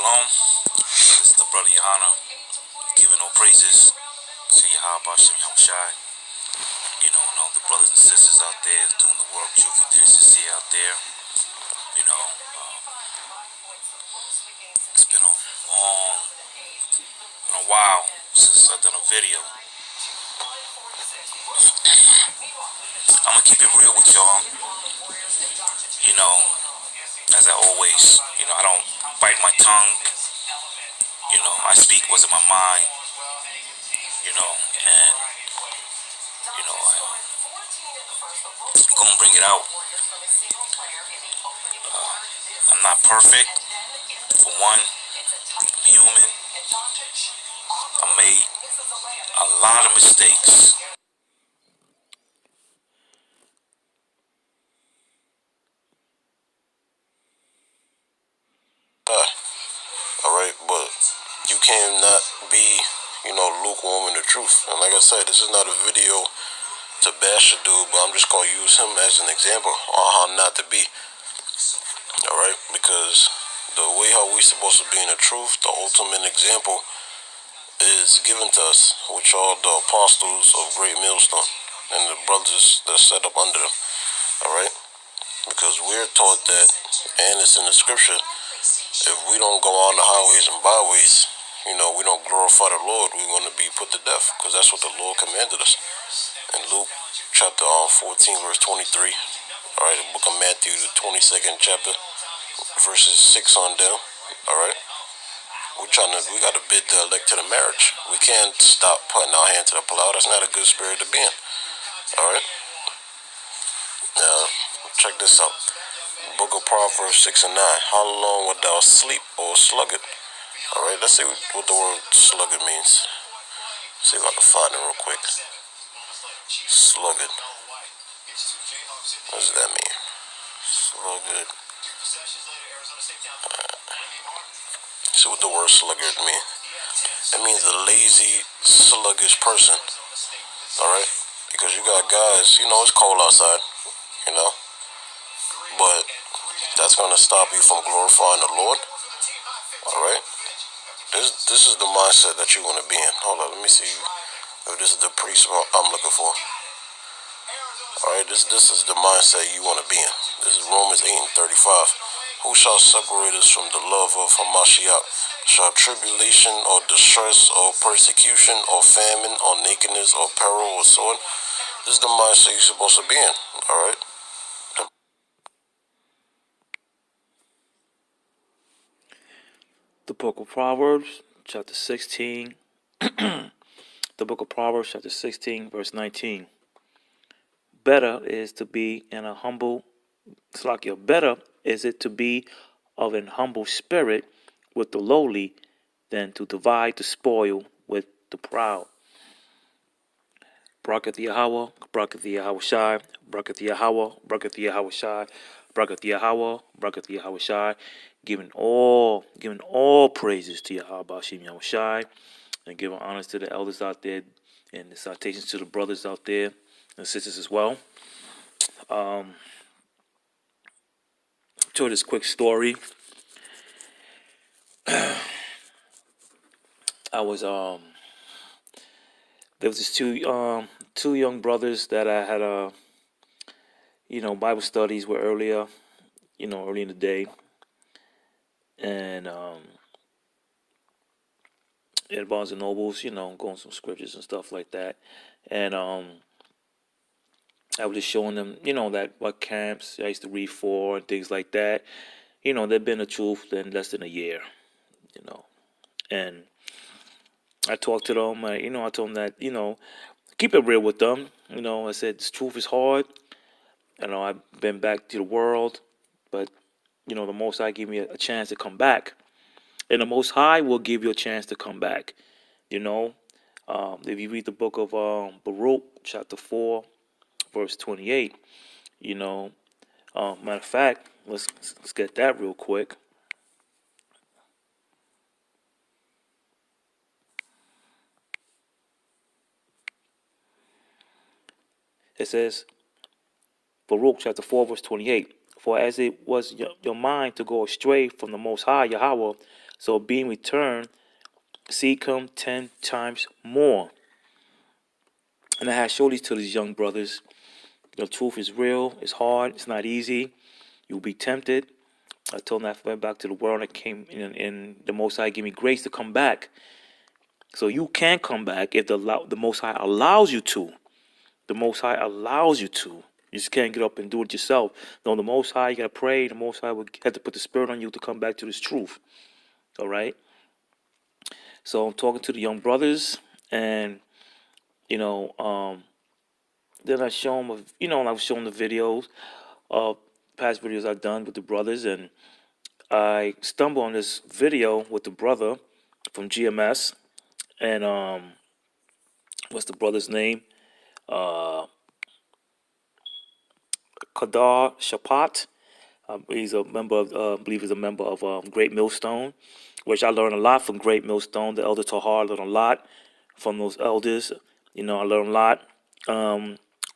Shalom. This is the brother Yahawaah giving all praises to Yahawashi, Yahawashi. And all the brothers and sisters out there doing the work, truth and decency out there. It's been a while since I've done a video. I'm gonna keep it real with y'all. As I always, I don't bite my tongue. I speak what's in my mind. And I'm gonna bring it out. I'm not perfect. For one, I'm human. I made a lot of mistakes. Alright, but you cannot be, lukewarm in the truth. And like I said, this is not a video to bash a dude, but I'm just gonna use him as an example on how not to be. Alright, because the way how we supposed to be in the truth, the ultimate example is given to us, which are the apostles of Great Millstone and the brothers that set up under them. Alright? Because we're taught that, and it's in the scripture, if we don't go on the highways and byways, we don't glorify the Lord, we're going to be put to death, because that's what the Lord commanded us. In Luke chapter 14, verse 23, alright, the book of Matthew, the 22nd chapter, verses 6 on down, alright, we got to bid the elect to the marriage. We can't stop putting our hand to the plow. That's not a good spirit to be in, alright. Now, check this out. Book of Proverbs 6 and 9. How long wilt thou sleep, or sluggard? Alright, let's see what the word sluggard means. See if I can find it real quick. Sluggard. What does that mean? Sluggard. See what the word sluggard means. It means a lazy, sluggish person. Alright? Because you got guys, it's cold outside. But that's going to stop you from glorifying the Lord. Alright? This is the mindset that you want to be in. Hold on, let me see if this is the priest I'm looking for. Alright, this is the mindset you want to be in. This is Romans 8 and 35. Who shall separate us from the love of Hamashiach? Shall tribulation or distress or persecution or famine or nakedness or peril or sword? This is the mindset you're supposed to be in. Alright? The book of Proverbs, chapter 16. The book of Proverbs, chapter 16, verse 19. Better is to be in a humble, better is it to be of an humble spirit with the lowly than to divide the spoil with the proud. Braketh Yahawah, Braketh Yahawashi, Braketh Yahawah, Braketh Yahawashi, Braketh Yahawah, Braketh Yahawashi, giving all praises to Yahawashi Yahawashi, and giving honors to the elders out there, and the citations to the brothers out there and sisters as well. To this quick story, I was there was these two young brothers that I had Bible studies with earlier, early in the day, and at Barnes and Nobles, going some scriptures and stuff like that, and I was just showing them, that what camps I used to read for and things like that. They've been the truth in less than a year, and I talked to them. I told them that, keep it real with them. I said this truth is hard. I've been back to the world, but the Most High gave me a chance to come back, and the Most High will give you a chance to come back. If you read the book of Baruch, chapter 4, verse 28, matter of fact, let's get that real quick. It says, Baruch chapter 4, verse 28, for as it was your mind to go astray from the Most High, Yahawah, So being returned, seek him 10 times more. And I had showed these to these young brothers. The truth is real. It's hard. It's not easy. You'll be tempted. I told them I went back to the world and I came in, and the Most High gave me grace to come back. So you can come back if the Most High allows you to. The Most High allows you to. You just can't get up and do it yourself. No, the Most High, you got to pray. The Most High will have to put the Spirit on you to come back to this truth. All right? So I'm talking to the young brothers, and, then I show them, I was showing the videos of past videos I've done with the brothers, and I stumbled on this video with the brother from GMS, and what's the brother's name? Kadar Shapat. He's a member of, I believe he's a member of Great Millstone, which I learned a lot from Great Millstone. The Elder Tahar learned a lot from those elders. I learned a lot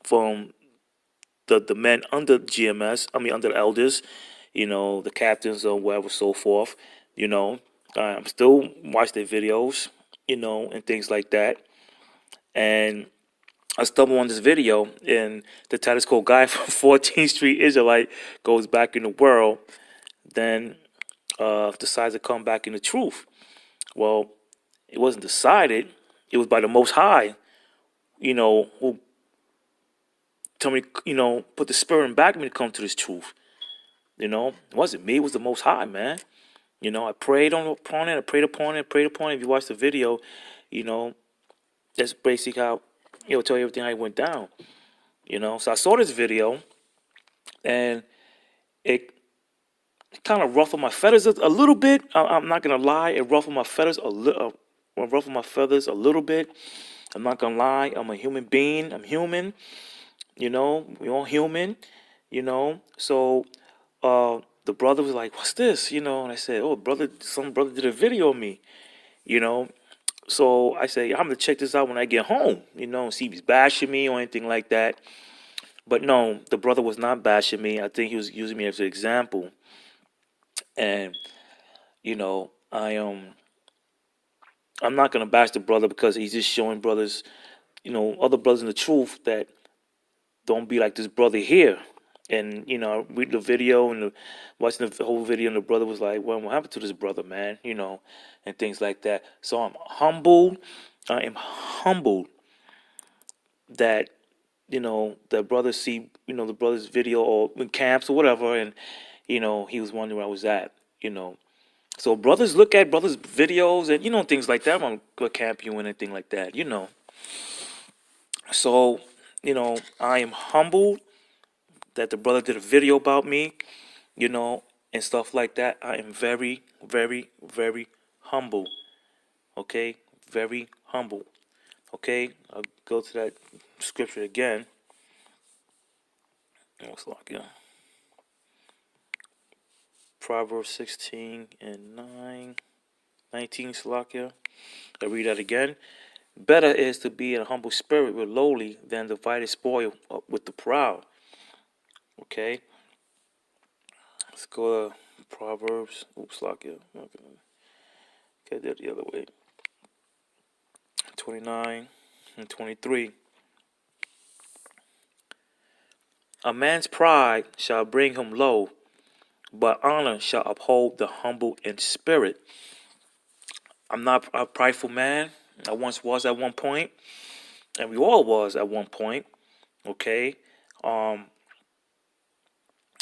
from the men under GMS. I mean, under the elders. The captains or whatever, so forth. I'm still watch their videos. And things like that. And I stumbled on this video, and the Titus Cole guy from 14th Street Israelite goes back in the world, then decides to come back in the truth. Well, it wasn't decided. It was by the Most High, who told me, put the Spirit in back of me to come to this truth. It wasn't me. It was the Most High, man. I prayed upon it. I prayed upon it. Prayed upon it. If you watch the video, that's basically how it'll tell you everything how it went down. So I saw this video, and it kind of ruffled my feathers a little bit. I'm not gonna lie, it ruffled my feathers a little. Ruffled my feathers a little bit. I'm not gonna lie. I'm a human being. I'm human. We all human. So the brother was like, "What's this?" And I said, "Oh, brother, some brother did a video of me." So I said, "I'm gonna check this out when I get home." See if he's bashing me or anything like that. But no, the brother was not bashing me. I think he was using me as an example. And I'm not gonna bash the brother because he's just showing brothers, other brothers in the truth that don't be like this brother here. And I read the video and watching the whole video, and the brother was like, "Well, what happened to this brother, man?" And things like that. So I'm humbled. I am humbled that the brothers see the brother's video or in camps or whatever, and he was wondering where I was at. So brothers look at brothers' videos and things like that. I'm gonna camp you and anything like that. So I am humbled that the brother did a video about me, and stuff like that. I am very, very, very humble. Okay, very humble. Okay, I'll go to that scripture again. Looks like Proverbs 16 and 19, Salakia. I read that again. Better is to be in a humble spirit with lowly than divided spoil with the proud. Okay. Let's go to Proverbs. Oops, Salakia. Okay, that the other way. 29 and 23. A man's pride shall bring him low, but honor shall uphold the humble in spirit. I'm not a prideful man. I once was at one point, and we all was at one point. Okay,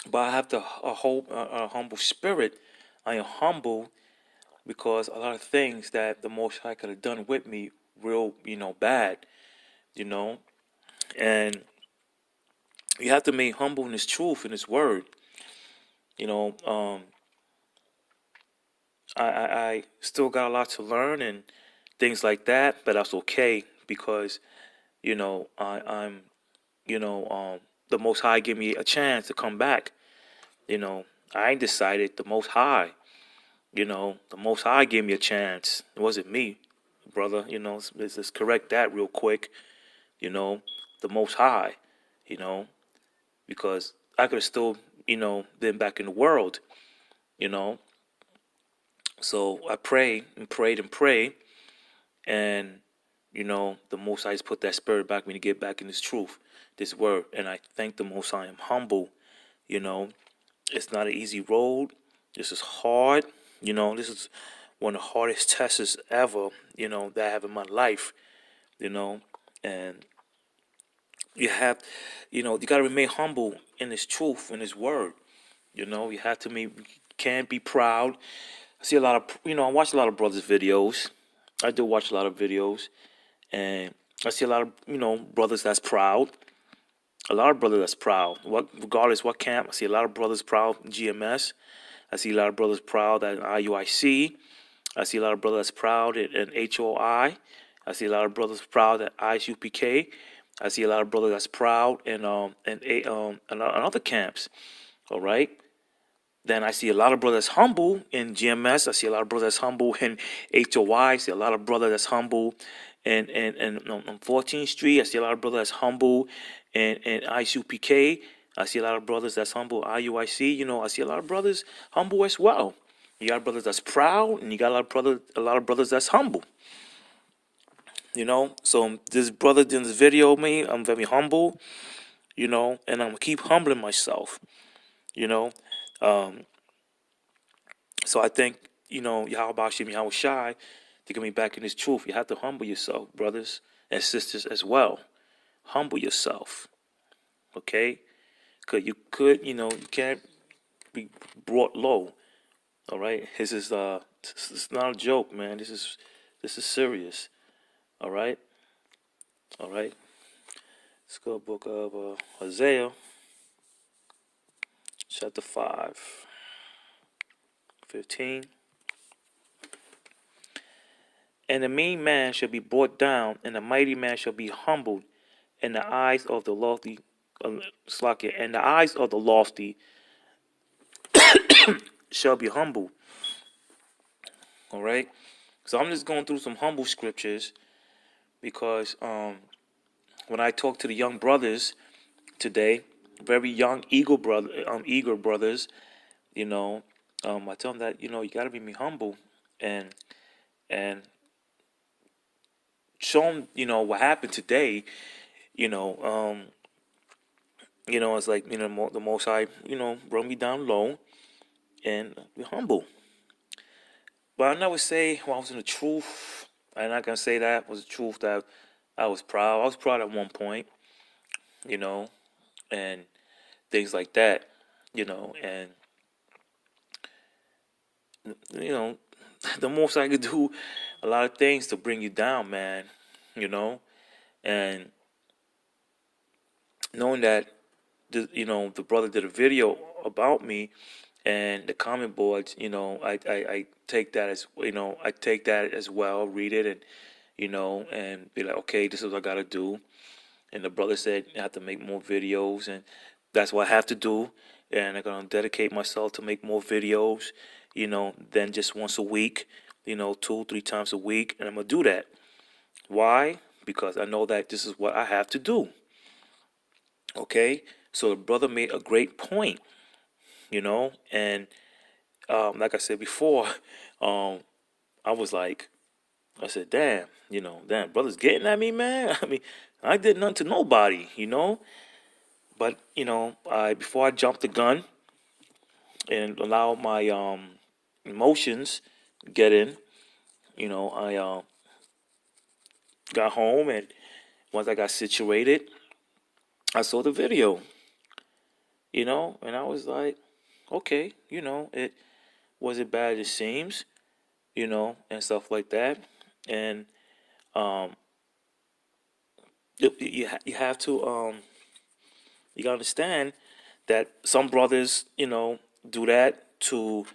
but I have a humble spirit. I am humble because a lot of things that the Most High could have done with me, real, bad, and you have to be humble in His truth and His word. I still got a lot to learn and things like that, but that's okay because I'm the Most High give me a chance to come back. I ain't decided. The Most High, the Most High gave me a chance. It wasn't me, brother. Let's correct that real quick. The Most High, because I could have still been back in the world, So I prayed and prayed and prayed, and the Most High just put that spirit back in me to get back in this truth, this word, and I thank the Most High. I'm humble. It's not an easy road. This is hard. This is one of the hardest tests ever. That I have in my life. And you got to remain humble in this truth, in this word. You have to you can't be proud. I see a lot of, I watch a lot of brothers' videos. I do watch a lot of videos, and I see a lot of, brothers that's proud. A lot of brothers that's proud. Regardless what camp, I see a lot of brothers proud in GMS. I see a lot of brothers proud at IUIC. I see a lot of brothers that's proud in HOI. I see a lot of brothers proud at ISUPK. I see a lot of brothers that's proud in other camps. All right. Then I see a lot of brothers humble in GMS. I see a lot of brothers humble in HOI. I see a lot of brothers that's humble on 14th Street. I see a lot of brothers that's humble in ISUPK. I see a lot of brothers that's humble IUIC. I see a lot of brothers humble as well. You got brothers that's proud, and you got a lot of brothers that's humble. So this brother in this video, me, I'm very humble. And I'm gonna keep humbling myself. Um, So I think, Yahawashi and Yahawashi, to get me back in this truth, you have to humble yourself, brothers and sisters as well. Humble yourself, okay? Because you can't be brought low, all right? It's not a joke, man. This is serious, all right? All right? Let's go book of Isaiah, chapter 5, 15. And the mean man shall be brought down, and the mighty man shall be humbled, and the eyes of the lofty, and the eyes of the lofty shall be humbled. All right. So I'm just going through some humble scriptures because when I talk to the young brothers today, very young, eager brothers, I tell them that you got to be humble and and show them what happened today. You know, um, it's like the Most High brought me down low and be humble. But I never say I was in the truth. I'm not gonna say that was the truth that I was proud. I was proud at one point, you know, and things like that, and you know, the most I could do a lot of things to bring you down, man, and knowing that the brother did a video about me and the comment boards, I take that as I take that as well, read it and be like, okay, this is what I gotta do. And the brother said I have to make more videos, and that's what I have to do. And I'm gonna dedicate myself to make more videos, than just once a week, 2, 3 times a week, and I'm gonna do that. Why? Because I know that this is what I have to do. Okay, so the brother made a great point, and like I said before, um, I was like, I said, damn, damn, brother's getting at me, man. I mean, I did nothing to nobody. But I before I jumped the gun and allow my emotions get in, I got home, and once I got situated, I saw the video, and I was like, okay, it wasn't bad as it seems, and stuff like that, and um, you have to you gotta understand that some brothers, do that to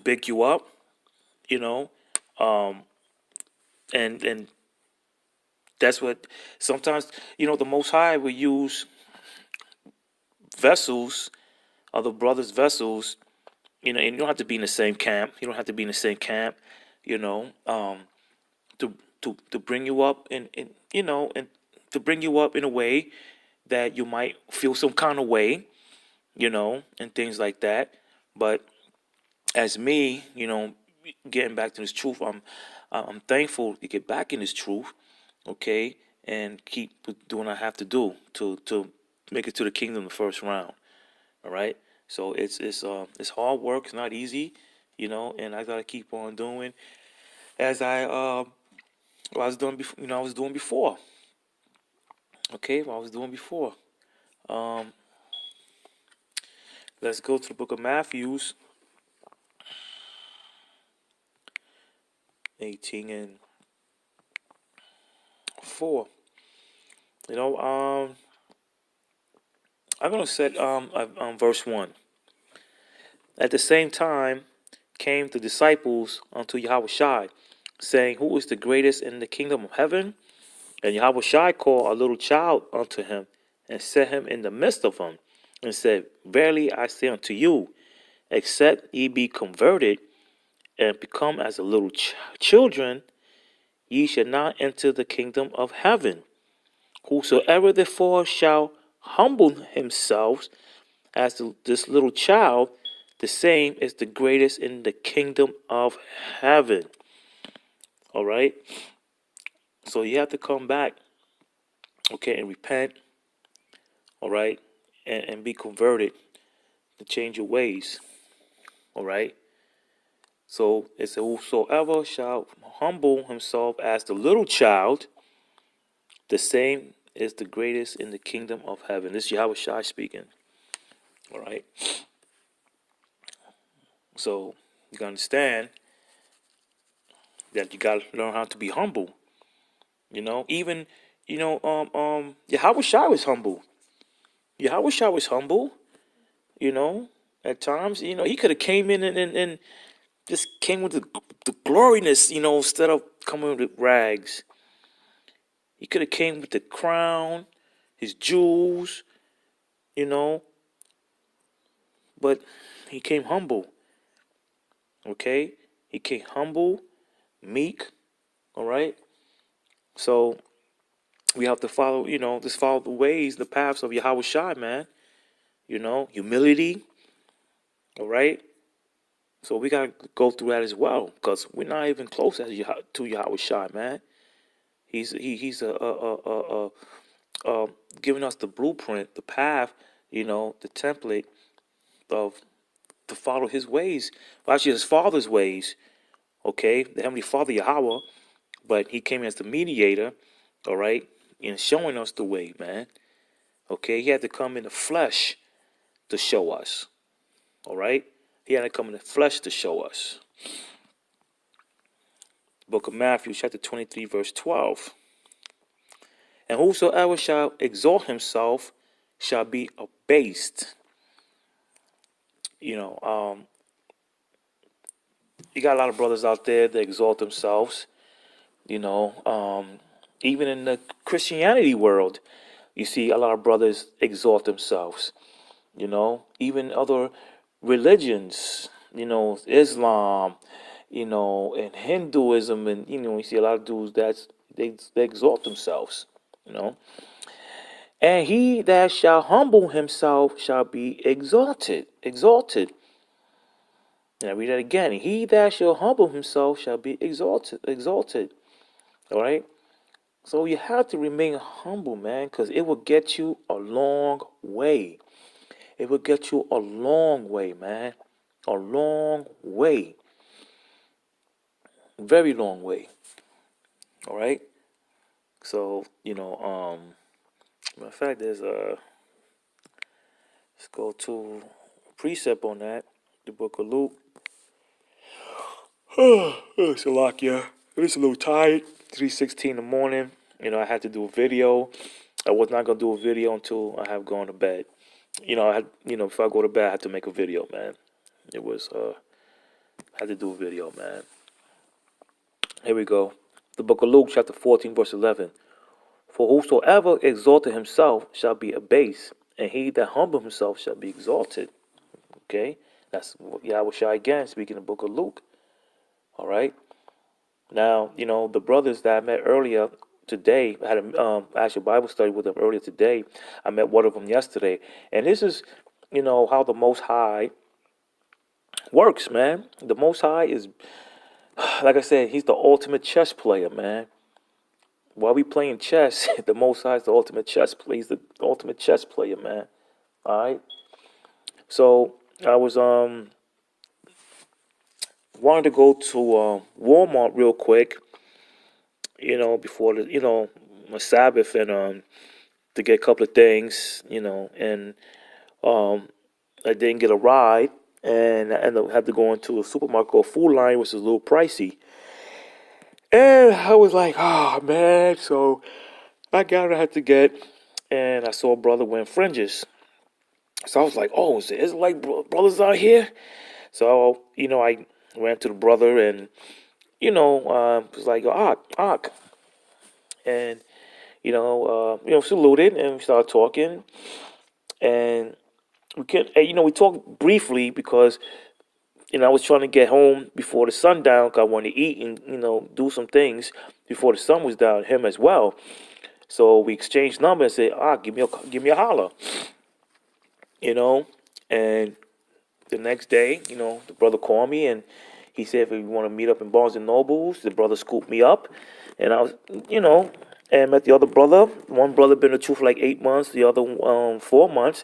big you up, you know, um, and that's what sometimes the Most High will use vessels, other brothers' vessels, and you don't have to be in the same camp. You don't have to be in the same camp, you know, um, to bring you up and to bring you up in a way that you might feel some kind of way, and things like that. But as me, getting back to this truth. I'm thankful to get back in this truth, okay, and keep doing what I have to do to make it to the kingdom the first round. All right. So it's hard work. It's not easy, and I gotta keep on doing as I was doing before. I was doing before. Okay, what I was doing before. Um, let's go to the book of Matthews, 18:4. I'm gonna set verse 1. At the same time came the disciples unto Yahawashi, saying, Who is the greatest in the kingdom of heaven? And Yahawashi called a little child unto him, and set him in the midst of them, and said, Verily I say unto you, except ye be converted, and become as a little children, ye shall not enter the kingdom of heaven. Whosoever therefore shall humble himself as this little child, the same is the greatest in the kingdom of heaven. All right. So you have to come back, okay, and repent, all right, and be converted to change your ways, all right. So it says, Whosoever shall humble himself as the little child, the same is the greatest in the kingdom of heaven. This is Yahawashi speaking, all right. So you can understand that you got to learn how to be humble. Even Yahawashi was humble. Yahawashi was humble. At times, he could have came in and just came with the gloriness, instead of coming with rags. He could have came with the crown, his jewels, you know, but he came humble. Okay, he came humble, meek. All right. So we have to follow, just follow the ways, the paths of Yahawashi, man. Humility. All right. So we gotta go through that as well, because we're not even close as to Yahawashi, man. He's giving us the blueprint, the path, the template of to follow his ways. Well, actually, his father's ways. Okay, the Heavenly Father Yahawah, but he came as the mediator. All right, and showing us the way, man. Okay, he had to come in the flesh to show us. All right, he had to come in the flesh to show us. Book of Matthew, chapter 23, verse 12. And whosoever shall exalt himself shall be abased. You got a lot of brothers out there that exalt themselves. Even in the Christianity world, you see a lot of brothers exalt themselves. Even other religions, Islam, and Hinduism, and you see a lot of dudes they exalt themselves. And he that shall humble himself shall be exalted. Exalted. And I read that again. He that shall humble himself shall be exalted. Exalted. All right. So you have to remain humble, man, because it will get you a long way. It will get you a long way, man. A long way. Very long way. All right. So, matter of fact, there's let's go to a precept on that. The book of Luke. It's a lot, yeah. I'm just a little tired. 3:16 in the morning. I had to do a video. I was not gonna do a video until I have gone to bed. Before I go to bed, I had to make a video, man. It was I had to do a video, man. Here we go. The book of Luke, chapter 14, verse 11. For whosoever exalted himself shall be abased, and he that humbled himself shall be exalted. Okay? That's Yahawashi again speaking in the book of Luke. All right? Now, the brothers that I met earlier today, I had a actual Bible study with them earlier today. I met one of them yesterday. And this is, how the Most High works, man. The Most High is like I said, he's the ultimate chess player, man. While we playing chess, the Most High is the ultimate chess player. He's the ultimate chess player, man. All right. So I was wanted to go to Walmart real quick, before the my Sabbath, and to get a couple of things, and um I didn't get a ride, and I ended up had to go into a supermarket or Food Line, which is a little pricey. And I was like, oh man, so I got what I had to get, and I saw a brother wearing fringes. So I was like, oh, is it like brothers out here? So, I ran to the brother and, was like, Ak. And, saluted and we started talking. And we talked briefly because, I was trying to get home before the sundown because I wanted to eat and, do some things before the sun was down, him as well. So we exchanged numbers and said, give me a holler, and the next day, the brother called me and he said if we want to meet up in Barnes and Nobles, the brother scooped me up, and I was, and met the other brother. One brother been in the truth for like 8 months, the other 4 months,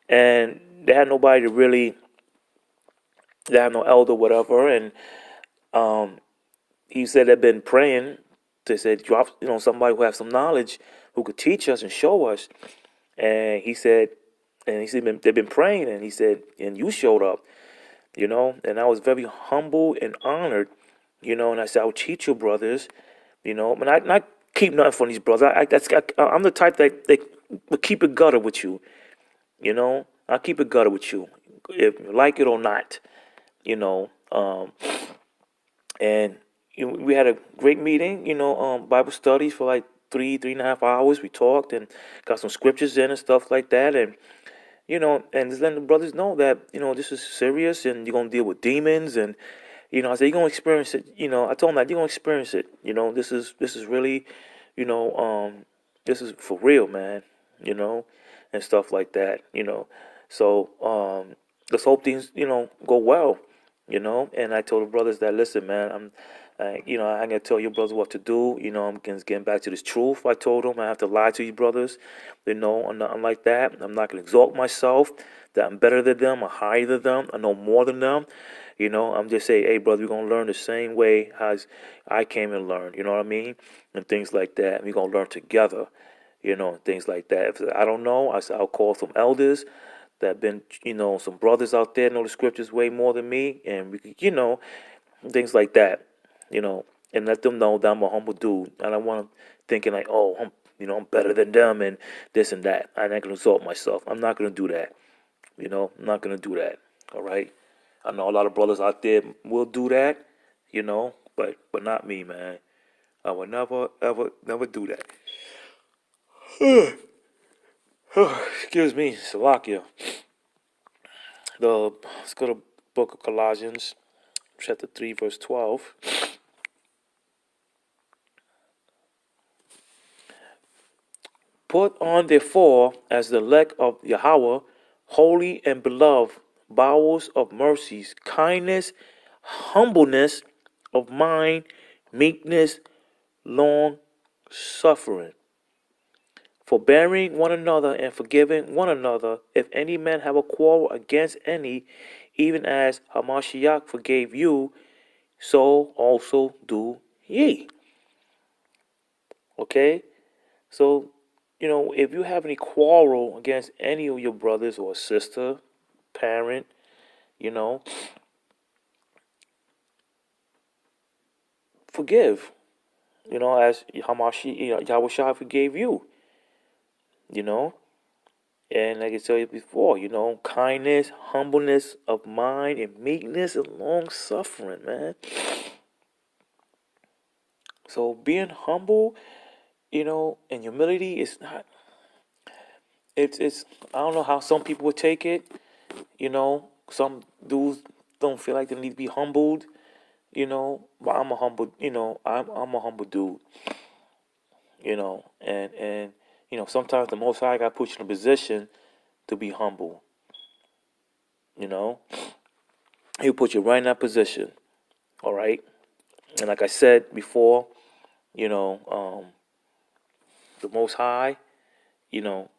and they had nobody to really, they had no elder, whatever, and he said they've been praying. They said drop, somebody who has some knowledge who could teach us and show us, and he said. And he said they've been praying, and he said, and you showed up. And I was very humble and honored, and I said, I'll teach you brothers, and I not keep nothing from these brothers. I'm the type that will keep it gutter with you, I'll keep it gutter with you, if you like it or not, you know, and we had a great meeting, Bible studies for like 3.5 hours. We talked and got some scriptures in and stuff like that, and and just letting the brothers know that, this is serious and you're going to deal with demons. And, I said, you're going to experience it. I told them that you're going to experience it. This is really, you know, this is for real, man, and stuff like that. So, let's hope things, go well, and I told the brothers that, listen, man, I'm gonna tell your brothers what to do. I'm getting back to this truth. I told them I have to lie to you brothers. I'm not like that. I'm not gonna exalt myself that I'm better than them, or higher than them, I know more than them. I'm just saying, hey, brother, we're gonna learn the same way as I came and learned. You know what I mean? And things like that. We're gonna learn together. And things like that. If I don't know, I said I'll call some elders that been, some brothers out there know the scriptures way more than me, and we could, things like that, and let them know that I'm a humble dude. I don't want them thinking like, oh, I'm better than them and this and that. I'm not gonna exalt myself. I'm not gonna do that. I'm not gonna do that. All right. I know a lot of brothers out there will do that, but not me, man. I would never, ever, never do that. Excuse me, Salakia. Let's go to Book of Colossians, chapter 3, verse 12. Put on therefore as the elect of Yahawah, holy and beloved, bowels of mercies, kindness, humbleness of mind, meekness, long suffering, forbearing one another and forgiving one another, if any man have a quarrel against any, even as Hamashiach forgave you, so also do ye. Okay? So, if you have any quarrel against any of your brothers or sister, parent, forgive. As Yahawashi forgave you. And like I said before, kindness, humbleness of mind, and meekness and long suffering, man. So being humble, and humility is not. It's. I don't know how some people would take it. Some dudes don't feel like they need to be humbled. But I'm a humble. I'm a humble dude. And sometimes the Most High got put you in a position to be humble. He'll put you right in that position. All right. And like I said before, the Most High, you know,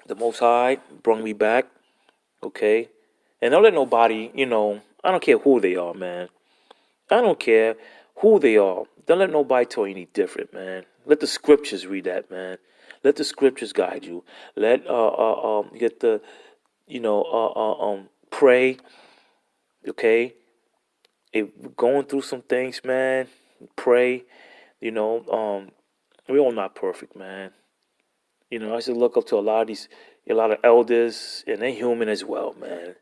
the Most High brought me back, okay? And don't let nobody, I don't care who they are, man. I don't care who they are. Don't let nobody tell you any different, man. Let the scriptures read that, man. Let the scriptures guide you. Let get the pray, okay? If we're going through some things, man, pray. You know, we all not perfect, man. I used to look up to a lot of elders, and they're human as well, man.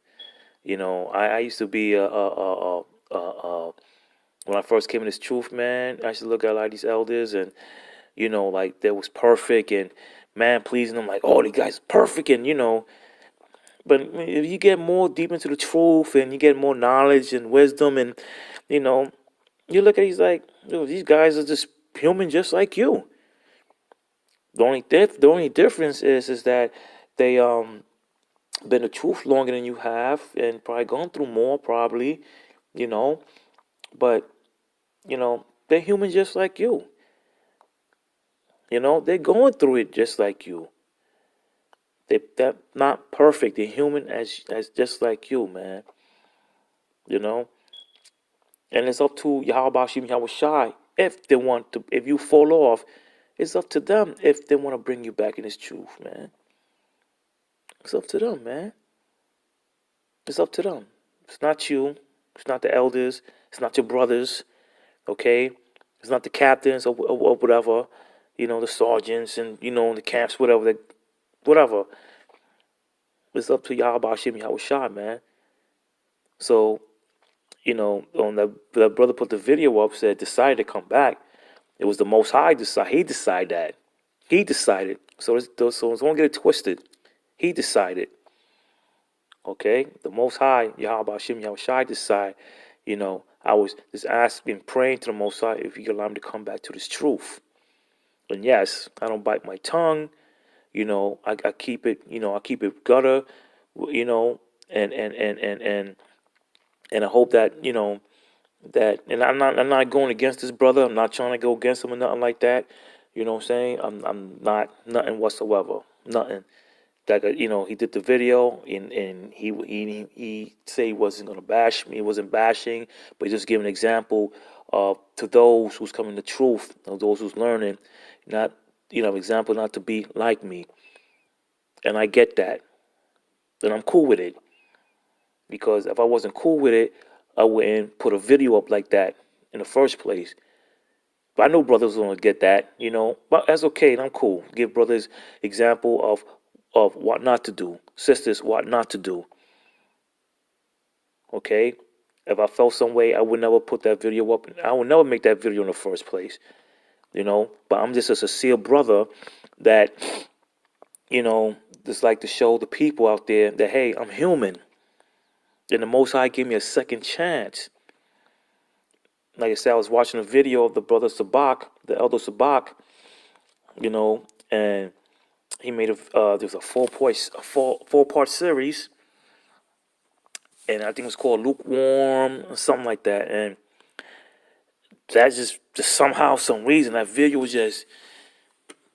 I used to be when I first came in this truth, man. I used to look at a lot of these elders, and like they was perfect and man pleasing them, like, oh, these guys perfect, and But if you get more deep into the truth, and you get more knowledge and wisdom, and you know, you look at these like, these guys are just human, just like you. The only difference is that they been the truth longer than you have, and probably gone through more, probably, you know. But they're human just like you. They're going through it just like you. They're not perfect. They're human as just like you, man. You know, and it's up to Yahawashi Yahawashi if they want to. If you fall off, it's up to them if they want to bring you back in this truth, man. It's up to them, man. It's up to them. It's not you. It's not the elders. It's not your brothers. Okay. It's not the captains or whatever. The sergeants and the camps, whatever. Whatever. It's up to Yahawashi Yahawashi, man. So on the brother put the video up, said decided to come back. It was the Most High decide. He decided that. He decided. So don't get it twisted. He decided. Okay, the Most High, Yahweh Shem Yahawashi decide. I was just asking, praying to the Most High if He could allow me to come back to this truth. And yes, I don't bite my tongue. I keep it. I keep it gutter. And I hope that that, and I'm not going against this brother. I'm not trying to go against him or nothing like that. You know what I'm saying? I'm not nothing whatsoever. Nothing. That he did the video and he said he wasn't gonna bash me. He wasn't bashing, but he just gave an example to those who's coming to truth, those who's learning, not example not to be like me. And I get that. And I'm cool with it. Because if I wasn't cool with it, I wouldn't put a video up like that in the first place. But I know brothers don't get that, But that's okay, and I'm cool. Give brothers example of what not to do. Sisters, what not to do. Okay? If I felt some way, I would never put that video up. I would never make that video in the first place. But I'm just a sincere brother that, just like to show the people out there that, hey, I'm human. And the Most High gave me a second chance. Like I said, I was watching a video of the brother Sabak, the elder Sabak, and he made there's a four-part series, and I think it was called Lukewarm or something like that. And that just somehow, some reason, that video was just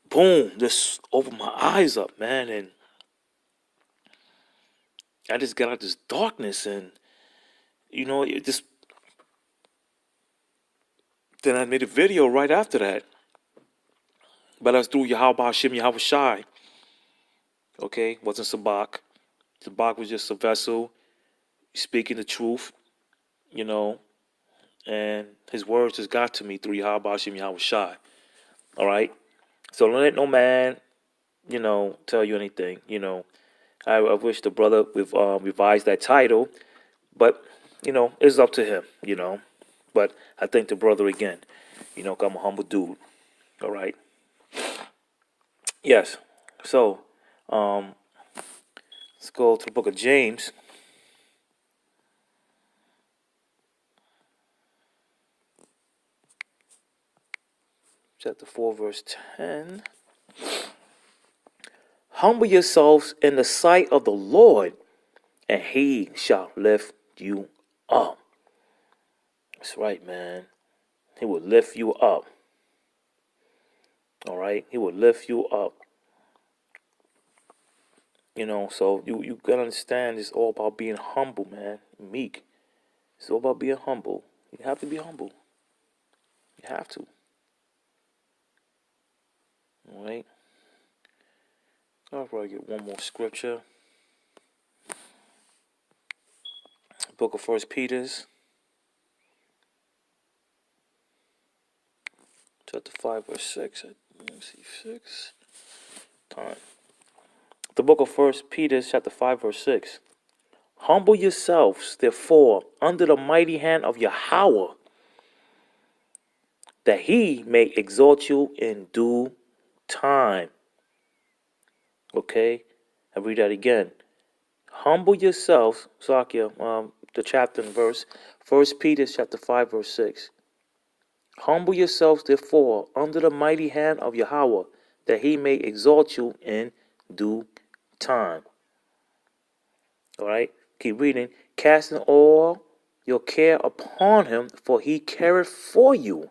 boom, just opened my eyes up, man, and I just got out this darkness, and it just then I made a video right after that. But I was through Yahawah Shem Yahawashi. Okay, wasn't Sabak. Sabak was just a vessel speaking the truth, and his words just got to me through Yahawah Shem Yahawashi. All right, so don't let no man, tell you anything. I wish the brother with revised that title, but it's up to him. But I thank the brother again. 'Cause I'm a humble dude. All right. Yes. So, let's go to the book of James. Chapter 4, verse 10. Humble yourselves in the sight of the Lord, and He shall lift you up. That's right, man. He will lift you up. All right? He will lift you up. So you gotta understand it's all about being humble, man. Meek. It's all about being humble. You have to be humble. You have to. All right? I'll probably get one more scripture. Book of First Peter's, chapter 5, verse 6. Let me see, 6. Time. The book of First Peter, chapter 5, verse 6. Humble yourselves, therefore, under the mighty hand of Yahawah, that he may exalt you in due time. Okay? I read that again. Humble yourselves, Sakya, the chapter and verse, First Peter chapter 5, verse 6. Humble yourselves, therefore, under the mighty hand of Yahawah, that he may exalt you in due time. All right? Keep reading. Casting all your care upon him, for he careth for you.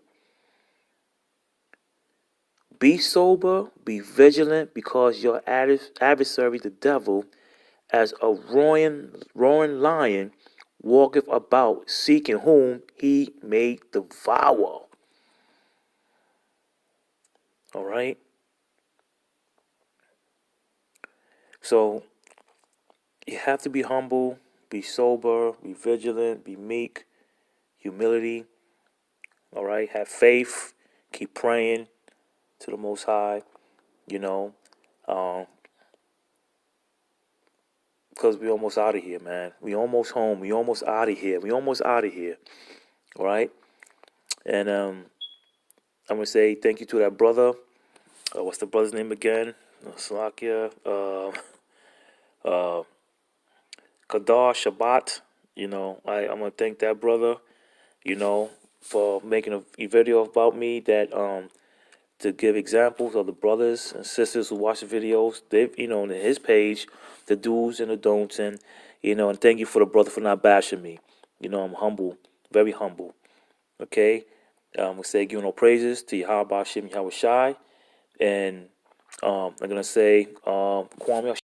Be sober, be vigilant, because your adversary, the devil, as a roaring lion, walketh about, seeking whom he may devour. All right? So, you have to be humble, be sober, be vigilant, be meek, humility. All right? Have faith, keep praying to the Most High, because we almost out of here, man. We almost home. We almost out of here. We almost out of here. All right? And I'm going to say thank you to that brother. What's the brother's name again? Salakia. Kadar Shabbat. I'm going to thank that brother, for making a video about me that to give examples of the brothers and sisters who watch the videos. They've, on his page, the do's and the don'ts, and thank you for the brother for not bashing me. I'm humble, very humble. Okay, we say giving all praises to Yahawashi, Yahawashi, and I'm gonna say Kwame